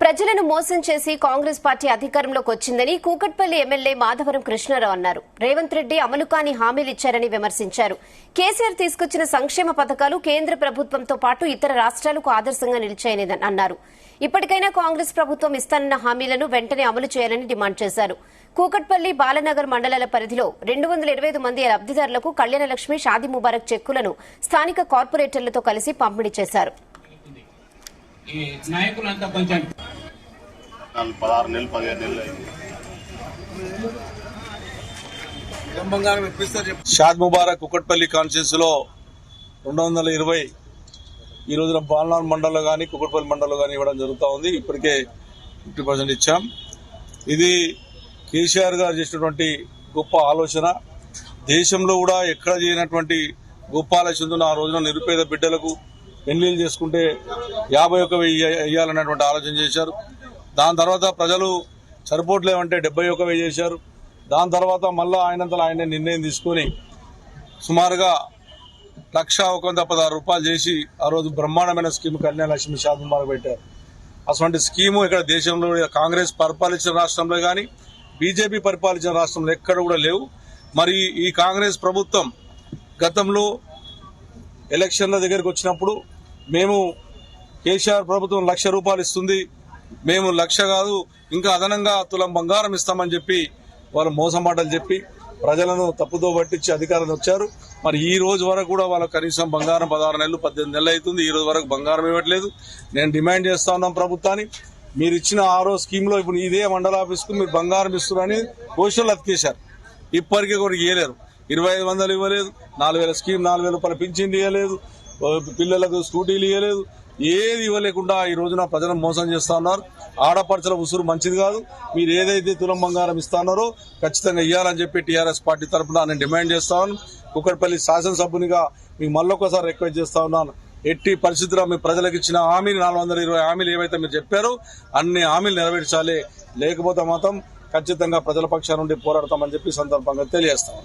ప్రజలను మోసం చేసి కాంగ్రెస్ పార్టీ అధికారంలోకి వచ్చిందని కూకట్పల్లి ఎమ్మెల్యే మాధవరం కృష్ణారావు అన్నారు. రేవంత్ రెడ్డి అమలు కాని హామీలిచ్చారని విమర్శించారు. కేసీఆర్ తీసుకొచ్చిన సంక్షేమ పథకాలు కేంద్ర ప్రభుత్వంతో పాటు ఇతర రాష్ట్రాలకు ఆదర్శంగా నిలిచాయని అన్నారు. ఇప్పటికైనా కాంగ్రెస్ ప్రభుత్వం ఇస్తానన్న హామీలను వెంటనే అమలు చేయాలని డిమాండ్ చేశారు. కూకట్పల్లి బాలనగర్ మండలాల పరిధిలో 225 మంది లబ్దిదారులకు కళ్యాణలక్ష్మి షాదీ ముబారక్ చెక్కులను స్థానిక కార్పొరేటర్లతో కలిసి పంపిణీ చేశారు. షాద్ ముబారక్ కుకట్పల్లి కాన్స్టిట్యూన్స్ లో 220 ఈ రోజున బాలనగర్ మండలంలో గానీ కుకట్పల్లి మండలంలో గానీ ఇవ్వడం జరుగుతూ ఉంది. ఇప్పటికే 50% ఇచ్చాం. ఇది కేసీఆర్ గారు చేసినటువంటి గొప్ప ఆలోచన. దేశంలో కూడా ఎక్కడ చేయనటువంటి గొప్ప ఆలోచన. ఆ రోజున నిరుపేద బిడ్డలకు పెళ్లిళ్ళు చేసుకుంటే 51,000 వేయాలన్నటువంటి ఆలోచన చేశారు. దాని తర్వాత ప్రజలు సరిపోట్లేమంటే 71,000 చేశారు. దాని తర్వాత మళ్ళా ఆయనంతలో ఆయనే నిర్ణయం తీసుకుని సుమారుగా 1,116 రూపాయలు చేసి ఆ రోజు బ్రహ్మాండమైన స్కీమ్ కళ్యాణలక్ష్మి షాదీ ముబారక్ పెట్టారు. అటువంటి స్కీము ఇక్కడ దేశంలో కాంగ్రెస్ పరిపాలించిన రాష్ట్రంలో గానీ బీజేపీ పరిపాలించిన రాష్ట్రంలో ఎక్కడ కూడా లేవు. మరి ఈ కాంగ్రెస్ ప్రభుత్వం గతంలో ఎలక్షన్ల దగ్గరికి వచ్చినప్పుడు మేము కేసీఆర్ ప్రభుత్వం 1,00,000 రూపాయలు ఇస్తుంది, మేము 1,00,000 కాదు ఇంకా అదనంగా తులం బంగారం ఇస్తామని చెప్పి వాళ్ళు మోసం మాటలు చెప్పి ప్రజలను తప్పుదో పట్టించి అధికారులు వచ్చారు. మరి ఈ రోజు వరకు కూడా వాళ్ళ కనీసం బంగారం 16 నెలలు 18 నెలలు అవుతుంది. ఈ రోజు వరకు బంగారం ఇవ్వట్లేదు. నేను డిమాండ్ చేస్తా ఉన్నాం ప్రభుత్వాన్ని, మీరు ఇచ్చిన ఆరో స్కీమ్ లో ఇప్పుడు ఇదే మండల ఆఫీస్ కు మీరు బంగారం ఇస్తున్నారని పోస్టర్లు అతికేశారు. ఇప్పటికీ కూడా ఇవ్వలేరు. 2,500 ఇవ్వలేదు, 4,000 స్కీమ్ 4,000 రూపాయల పింఛన్లు ఇవ్వలేదు, పిల్లలకు స్కూటీలు ఇవ్వలేదు, ఏది ఇవ్వలేకుండా ఈ రోజున ప్రజలను మోసం చేస్తా ఉన్నారు. ఆడపడుచుల ఉసురు మంచిది కాదు. మీరు ఏదైతే తులం బంగారం ఇస్తున్నారో ఖచ్చితంగా ఇవ్వాలని చెప్పి టీఆర్ఎస్ పార్టీ తరఫున నేను డిమాండ్ చేస్తా ఉన్నాను. కుకట్పల్లి శాసనసభ్యునిగా మీకు మళ్ళొకసారి రిక్వెస్ట్ చేస్తా ఉన్నాను. ఎట్టి పరిస్థితుల్లో మీ ప్రజలకు ఇచ్చిన హామీలు 420 హామీలు ఏవైతే మీరు చెప్పారో అన్ని హామీలు నెరవేర్చాలి. లేకపోతే మాత్రం ఖచ్చితంగా ప్రజల పక్షాన నుండి పోరాడతామని చెప్పి సందర్భంగా తెలియజేస్తాం.